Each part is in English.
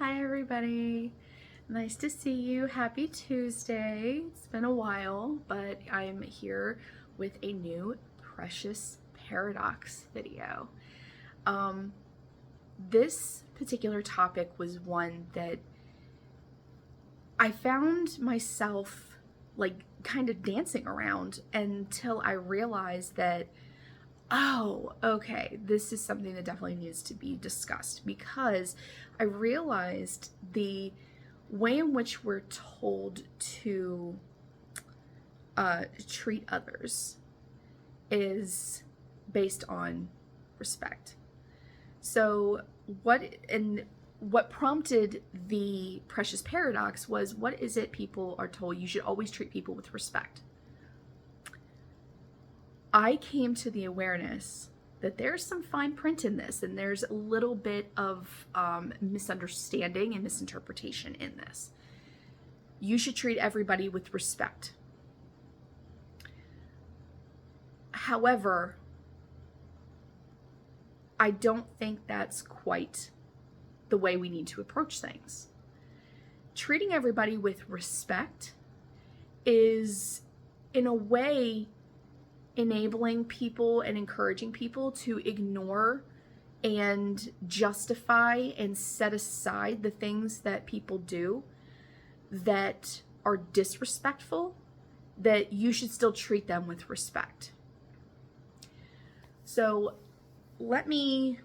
Hi everybody. Nice to see you. Happy Tuesday. It's been a while, but I'm here with a new Precious Paradox video. This particular topic was one that I found myself like kind of dancing around until I realized that, oh, okay, this is something that definitely needs to be discussed, because I realized the way in which we're told to treat others is based on respect. So what prompted the Precious Paradox was, what is it people are told? You should always treat people with respect. I came to the awareness that there's some fine print in this, and there's a little bit of misunderstanding and misinterpretation in this. You should treat everybody with respect. However, I don't think that's quite the way we need to approach things. Treating everybody with respect is, in a way, enabling people and encouraging people to ignore and justify and set aside the things that people do that are disrespectful, that you should still treat them with respect. So let me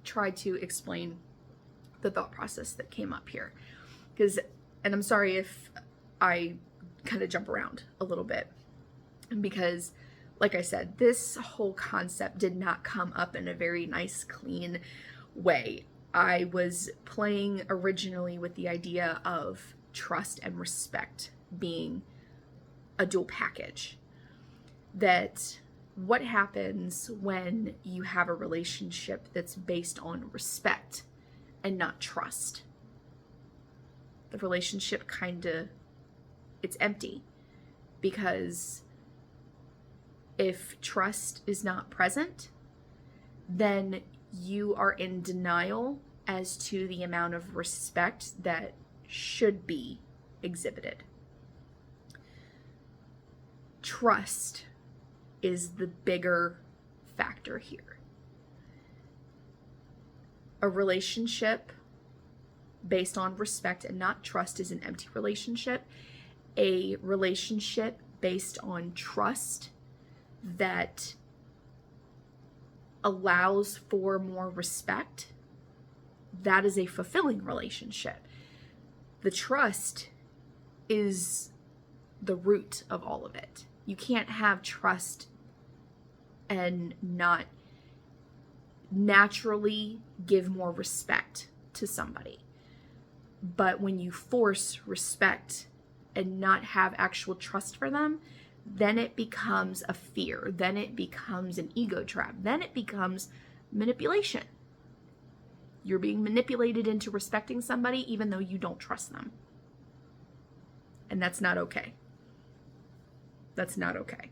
try to explain the thought process that came up here, and I'm sorry if I kind of jump around a little bit, because like I said, this whole concept did not come up in a very nice, clean way. I was playing originally with the idea of trust and respect being a dual package. That what happens when you have a relationship that's based on respect and not trust? The relationship it's empty, because if trust is not present, then you are in denial as to the amount of respect that should be exhibited. Trust is the bigger factor here. A relationship based on respect and not trust is an empty relationship. A relationship based on trust that allows for more respect, that is a fulfilling relationship. The trust is the root of all of it. You can't have trust and not naturally give more respect to somebody. But when you force respect and not have actual trust for them, then it becomes a fear. Then it becomes an ego trap. Then it becomes manipulation. You're being manipulated into respecting somebody even though you don't trust them. And that's not okay. That's not okay.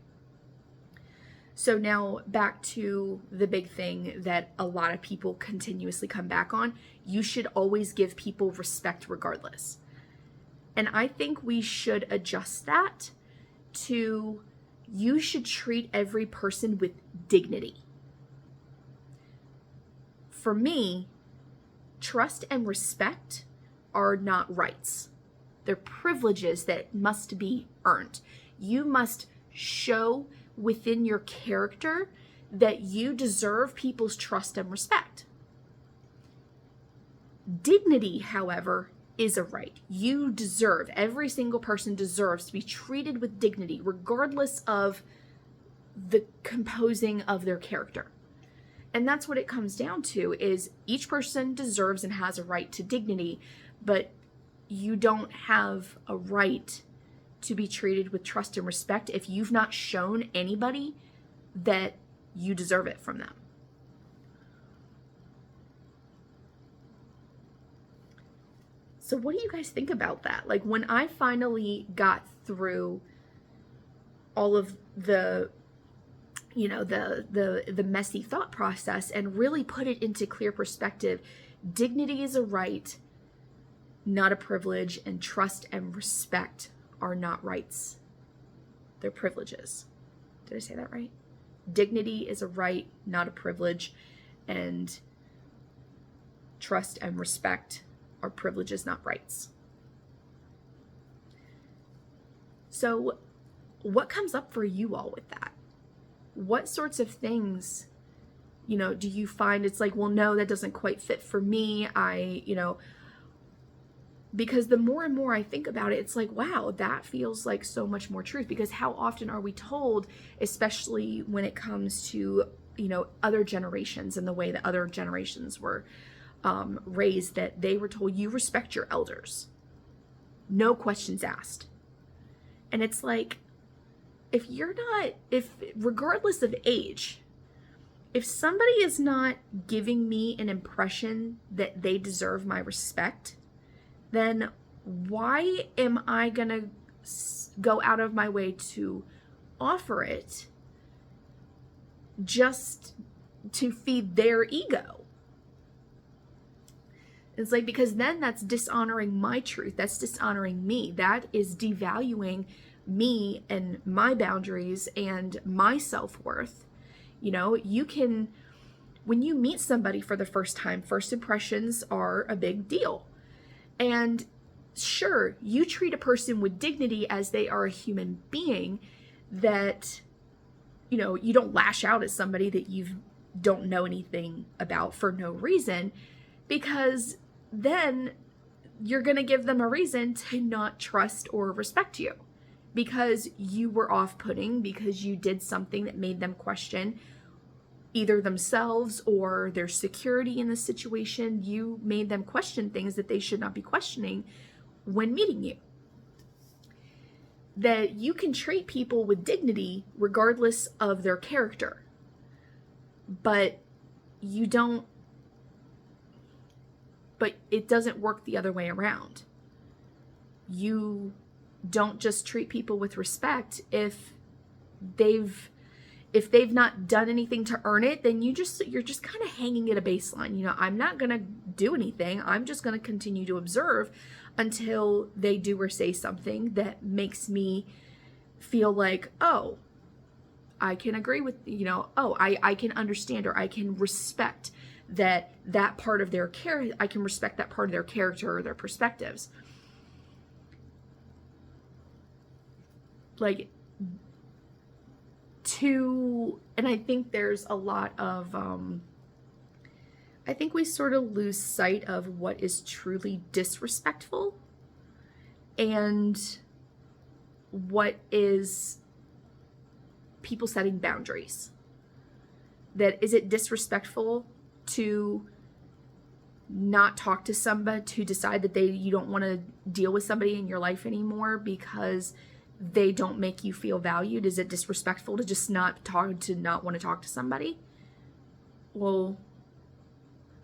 So now back to the big thing that a lot of people continuously come back on. You should always give people respect regardless. And I think we should adjust that to, you should treat every person with dignity. For me, trust and respect are not rights. They're privileges that must be earned. You must show within your character that you deserve people's trust and respect. Dignity, however, is a right. You deserve, every single person deserves to be treated with dignity, regardless of the composing of their character. And that's what it comes down to, is each person deserves and has a right to dignity, but you don't have a right to be treated with trust and respect if you've not shown anybody that you deserve it from them. So what do you guys think about that? Like, when I finally got through all of the the messy thought process and really put it into clear perspective. Dignity is a right, not a privilege, and trust and respect are not rights. They're privileges. Did I say that right? Dignity is a right, not a privilege, and trust and respect are privileges, not rights. So what comes up for you all with that? What sorts of things, do you find it's like, well, no, that doesn't quite fit for me. Because the more and more I think about it, it's like, wow, that feels like so much more truth. Because how often are we told, especially when it comes to, other generations and the way that other generations were raised, that they were told, you respect your elders, no questions asked. And it's like, if regardless of age, if somebody is not giving me an impression that they deserve my respect, then why am I gonna go out of my way to offer it just to feed their ego? It's like, because then that's dishonoring my truth. That's dishonoring me. That is devaluing me and my boundaries and my self-worth. You can, when you meet somebody for the first time, first impressions are a big deal. And sure, you treat a person with dignity as they are a human being, that, you don't lash out at somebody that you don't know anything about for no reason, because then you're going to give them a reason to not trust or respect you, because you were off-putting, because you did something that made them question either themselves or their security in the situation. You made them question things that they should not be questioning when meeting you. That you can treat people with dignity regardless of their character, but it doesn't work the other way around. You don't just treat people with respect if they've not done anything to earn it. Then you're just kind of hanging at a baseline. I'm not going to do anything. I'm just going to continue to observe until they do or say something that makes me feel like, oh, I can agree with, I can understand, or I can respect that part of their character. I can respect that part of their character or their perspectives. And I think there's a lot of, I think we sort of lose sight of what is truly disrespectful and what is people setting boundaries. That is it disrespectful to not talk to somebody, to decide that you don't want to deal with somebody in your life anymore because they don't make you feel valued? Is it disrespectful to just not want to talk to somebody? Well,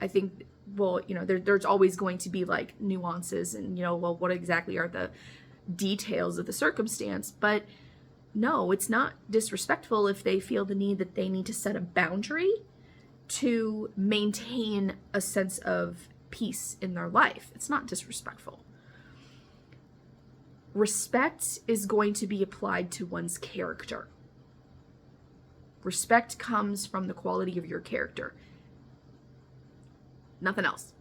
I think, there's always going to be like nuances and, what exactly are the details of the circumstance. But no, it's not disrespectful if they feel the need that they need to set a boundary to maintain a sense of peace in their life. It's not disrespectful. Respect is going to be applied to one's character. Respect comes from the quality of your character. Nothing else.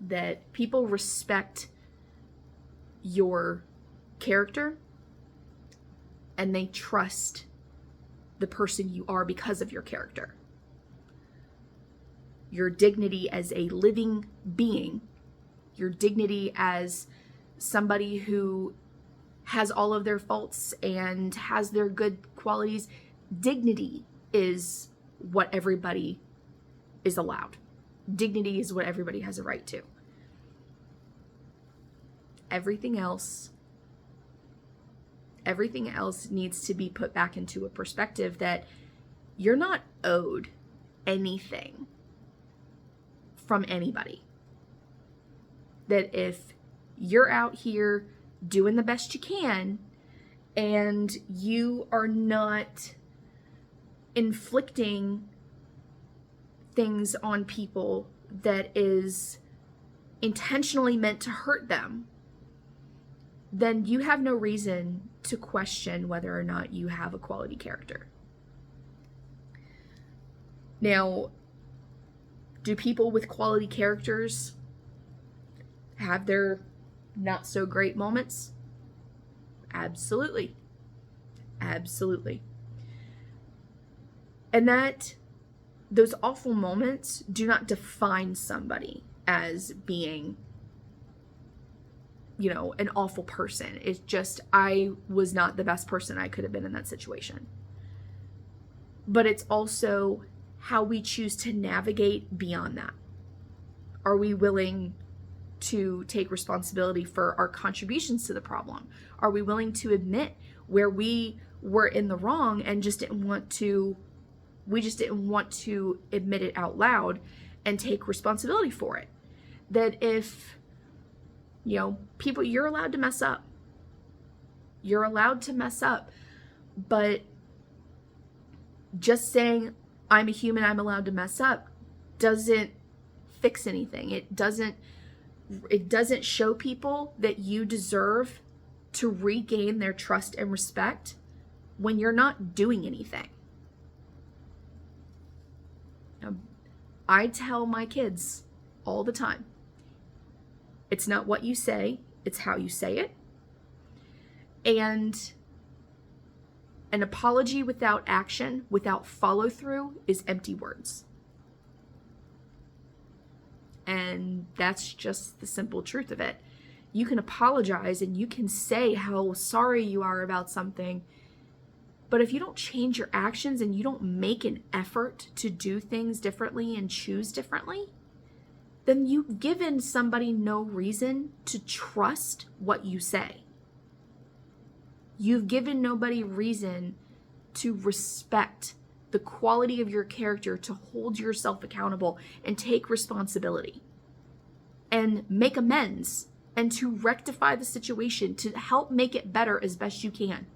That people respect your character and they trust the person you are because of your character. Your dignity as a living being, your dignity as somebody who has all of their faults and has their good qualities. Dignity is what everybody is allowed. Dignity is what everybody has a right to. Everything else needs to be put back into a perspective that you're not owed anything from anybody. That if you're out here doing the best you can and you are not inflicting things on people that is intentionally meant to hurt them, then you have no reason to question whether or not you have a quality character. Now, do people with quality characters have their not so great moments? Absolutely. Absolutely. And that those awful moments do not define somebody as being, you know, an awful person. It's just, I was not the best person I could have been in that situation. But it's also how we choose to navigate beyond that. Are we willing to take responsibility for our contributions to the problem? Are we willing to admit where we were in the wrong and just didn't want to admit it out loud and take responsibility for it? That if, you know, people, you're allowed to mess up. You're allowed to mess up. But just saying, I'm a human, I'm allowed to mess up, doesn't fix anything. It doesn't show people that you deserve to regain their trust and respect when you're not doing anything. Now, I tell my kids all the time, it's not what you say, it's how you say it. And an apology without action, without follow through, is empty words. And that's just the simple truth of it. You can apologize and you can say how sorry you are about something, but if you don't change your actions and you don't make an effort to do things differently and choose differently, then you've given somebody no reason to trust what you say. You've given nobody reason to respect the quality of your character, to hold yourself accountable and take responsibility and make amends and to rectify the situation, to help make it better as best you can.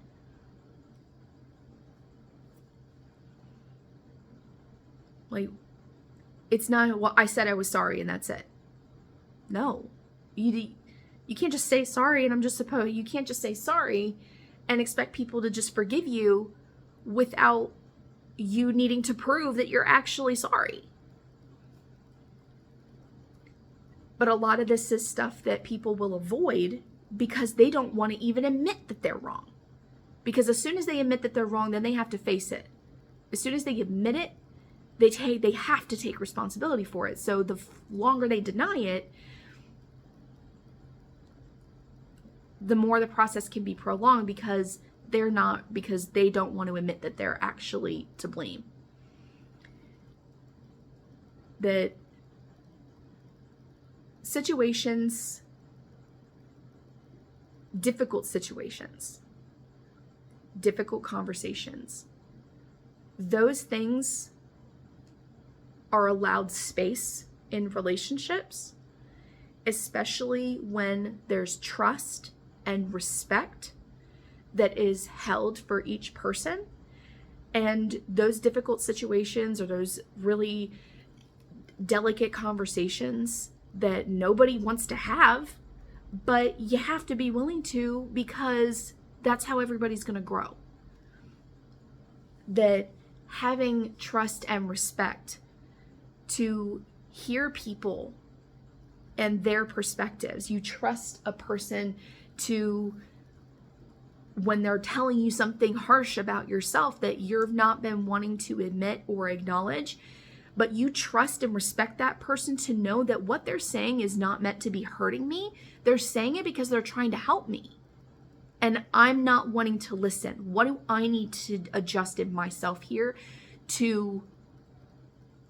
Like, it's not, well, I said I was sorry and that's it. No, you can't just say sorry and you can't just say sorry and expect people to just forgive you without you needing to prove that you're actually sorry. But a lot of this is stuff that people will avoid because they don't want to even admit that they're wrong. Because as soon as they admit that they're wrong, then they have to face it. As soon as they admit it, they have to take responsibility for it. So the longer they deny it, the more the process can be prolonged because they don't want to admit that they're actually to blame. That situations, difficult situations, difficult conversations, those things are allowed space in relationships, especially when there's trust and respect that is held for each person. And those difficult situations or those really delicate conversations that nobody wants to have, but you have to be willing to because that's how everybody's going to grow. That having trust and respect to hear people and their perspectives. You trust a person to, when they're telling you something harsh about yourself that you've not been wanting to admit or acknowledge, but you trust and respect that person to know that what they're saying is not meant to be hurting me. They're saying it because they're trying to help me. And I'm not wanting to listen. What do I need to adjust in myself here to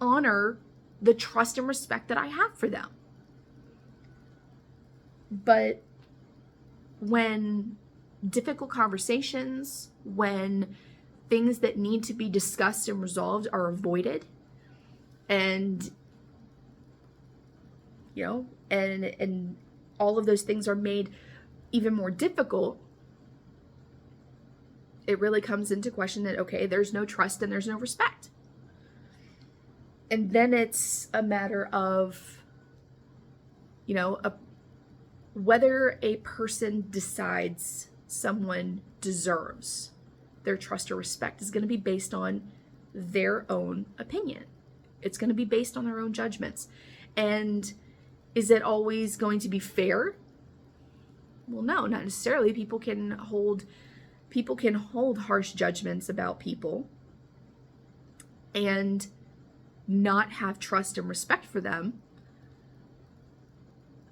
honor the trust and respect that I have for them? But when difficult conversations, when things that need to be discussed and resolved are avoided, and and all of those things are made even more difficult, it really comes into question that, okay, there's no trust and there's no respect. And then it's a matter of, whether a person decides someone deserves their trust or respect is going to be based on their own opinion. It's going to be based on their own judgments. And is it always going to be fair? Well, no, not necessarily. People can hold harsh judgments about people and not have trust and respect for them.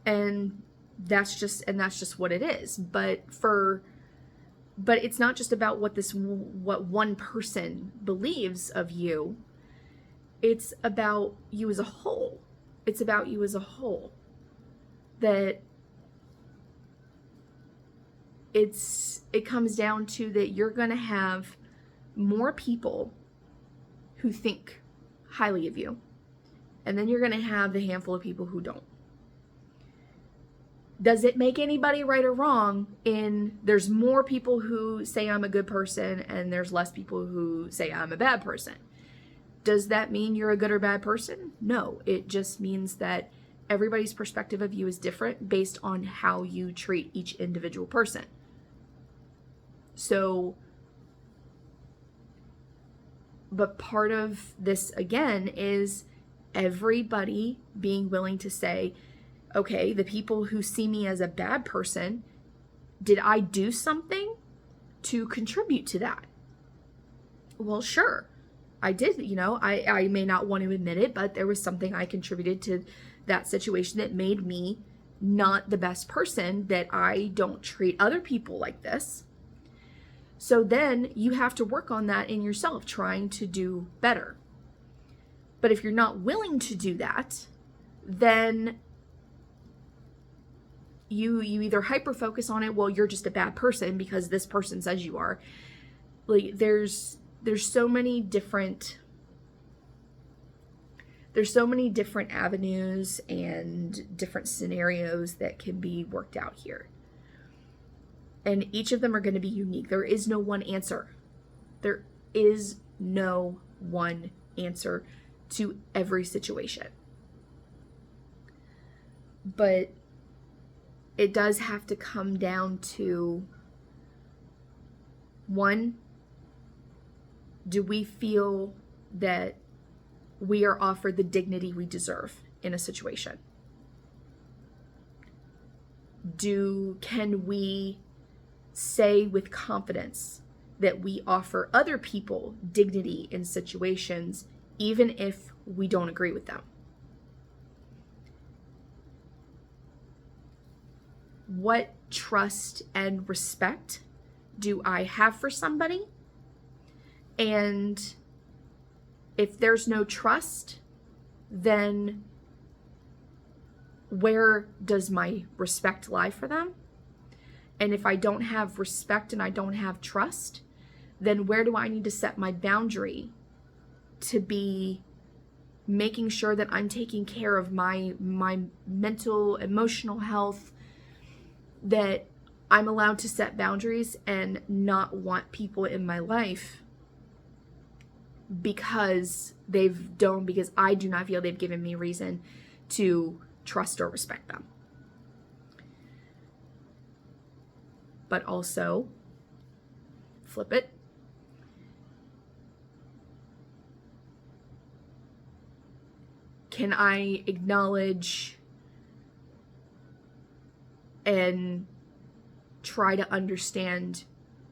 And that's just what it is. But it's not just about what one person believes of you. It's about you as a whole. It's about you as a whole. That it comes down to that you're going to have more people who think highly of you. And then you're going to have the handful of people who don't. Does it make anybody right or wrong in there's more people who say I'm a good person and there's less people who say I'm a bad person? Does that mean you're a good or bad person? No, it just means that everybody's perspective of you is different based on how you treat each individual person. So, but part of this again is everybody being willing to say, okay, the people who see me as a bad person, did I do something to contribute to that? Well, sure, I did. I may not want to admit it, but there was something I contributed to that situation that made me not the best person, that I don't treat other people like this. So then you have to work on that in yourself, trying to do better. But if you're not willing to do that, then you either hyper focus on it, well, you're just a bad person because this person says you are. Like there's so many different avenues and different scenarios that can be worked out here. And each of them are going to be unique. There is no one answer. There is no one answer to every situation. But it does have to come down to, one, do we feel that we are offered the dignity we deserve in a situation? Can we say with confidence that we offer other people dignity in situations, even if we don't agree with them? What trust and respect do I have for somebody? And if there's no trust, then where does my respect lie for them? And if I don't have respect and I don't have trust, then where do I need to set my boundary to be making sure that I'm taking care of my mental, emotional health, that I'm allowed to set boundaries and not want people in my life because I do not feel they've given me reason to trust or respect them. But also, flip it. Can I acknowledge and try to understand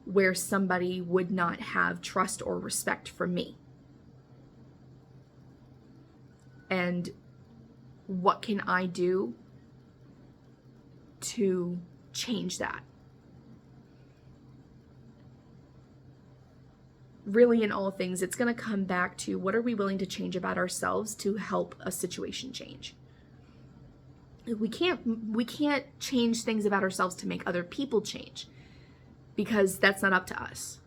where somebody would not have trust or respect for me? And what can I do to change that? Really, in all things, it's going to come back to what are we willing to change about ourselves to help a situation change. We can't change things about ourselves to make other people change, because that's not up to us.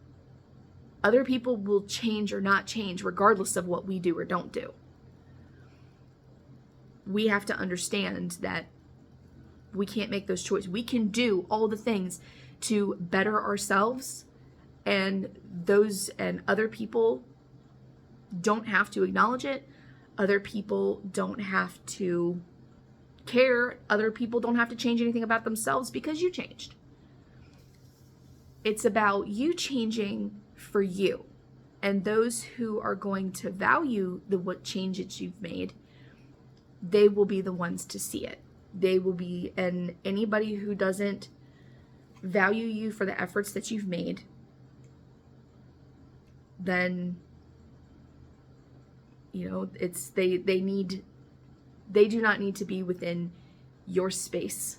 Other people will change or not change regardless of what we do or don't do. We have to understand that we can't make those choices. We can do all the things to better ourselves And other people don't have to acknowledge it. Other people don't have to care. Other people don't have to change anything about themselves because you changed. It's about you changing for you. And those who are going to value what changes you've made, they will be the ones to see it. They will be, and anybody who doesn't value you for the efforts that you've made, then, you know, it's, they do not need to be within your space,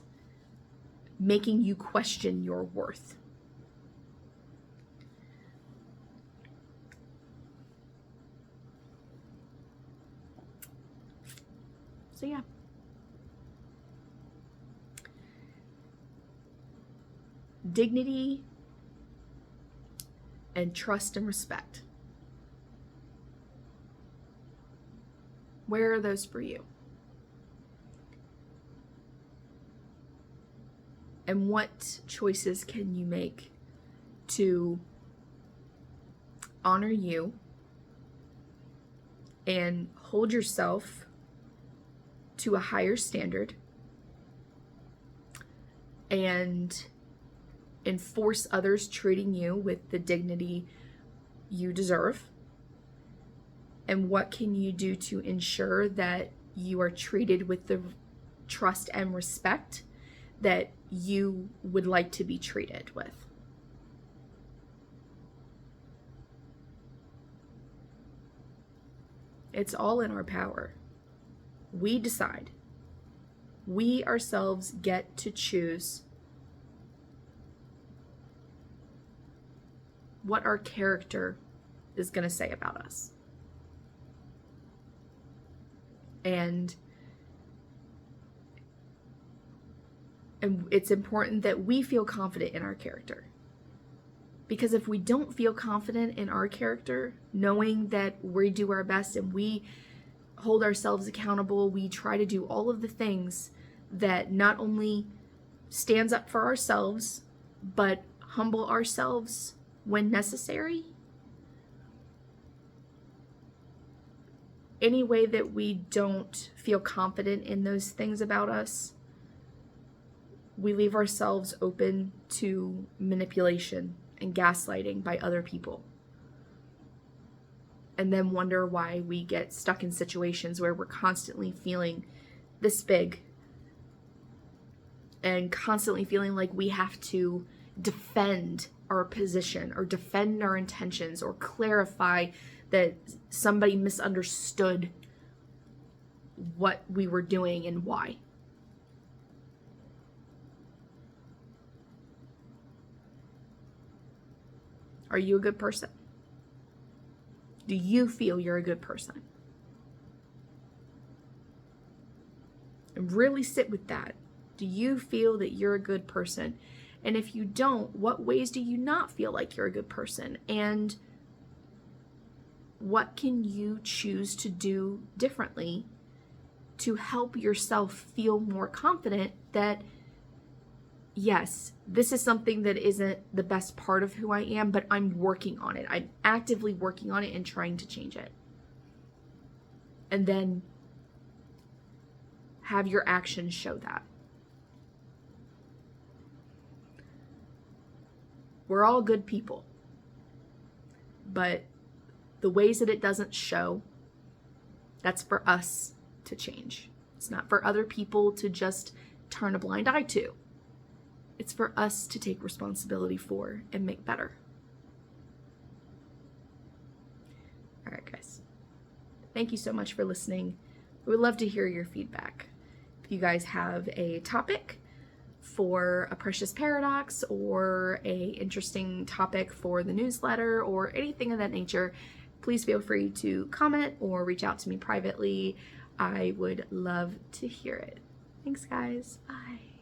making you question your worth. So yeah. Dignity and trust and respect. Where are those for you? And what choices can you make to honor you and hold yourself to a higher standard and enforce others treating you with the dignity you deserve? And what can you do to ensure that you are treated with the trust and respect that you would like to be treated with? It's all in our power. We decide. We ourselves get to choose what our character is going to say about us. And it's important that we feel confident in our character. Because if we don't feel confident in our character, knowing that we do our best and we hold ourselves accountable, we try to do all of the things that not only stands up for ourselves, but humble ourselves when necessary. Any way that we don't feel confident in those things about us, we leave ourselves open to manipulation and gaslighting by other people. And then wonder why we get stuck in situations where we're constantly feeling this big and constantly feeling like we have to defend our position or defend our intentions or clarify that somebody misunderstood what we were doing and why. Are you a good person? Do you feel you're a good person? And really sit with that. Do you feel that you're a good person? And if you don't, what ways do you not feel like you're a good person? And what can you choose to do differently to help yourself feel more confident that, yes, this is something that isn't the best part of who I am, but I'm working on it. I'm actively working on it and trying to change it. And then have your actions show that. We're all good people, but the ways that it doesn't show, that's for us to change. It's not for other people to just turn a blind eye to. It's for us to take responsibility for and make better. All right, guys. Thank you so much for listening. We would love to hear your feedback. If you guys have a topic for a precious paradox or a interesting topic for the newsletter or anything of that nature, please feel free to comment or reach out to me privately. I would love to hear it. Thanks, guys. Bye.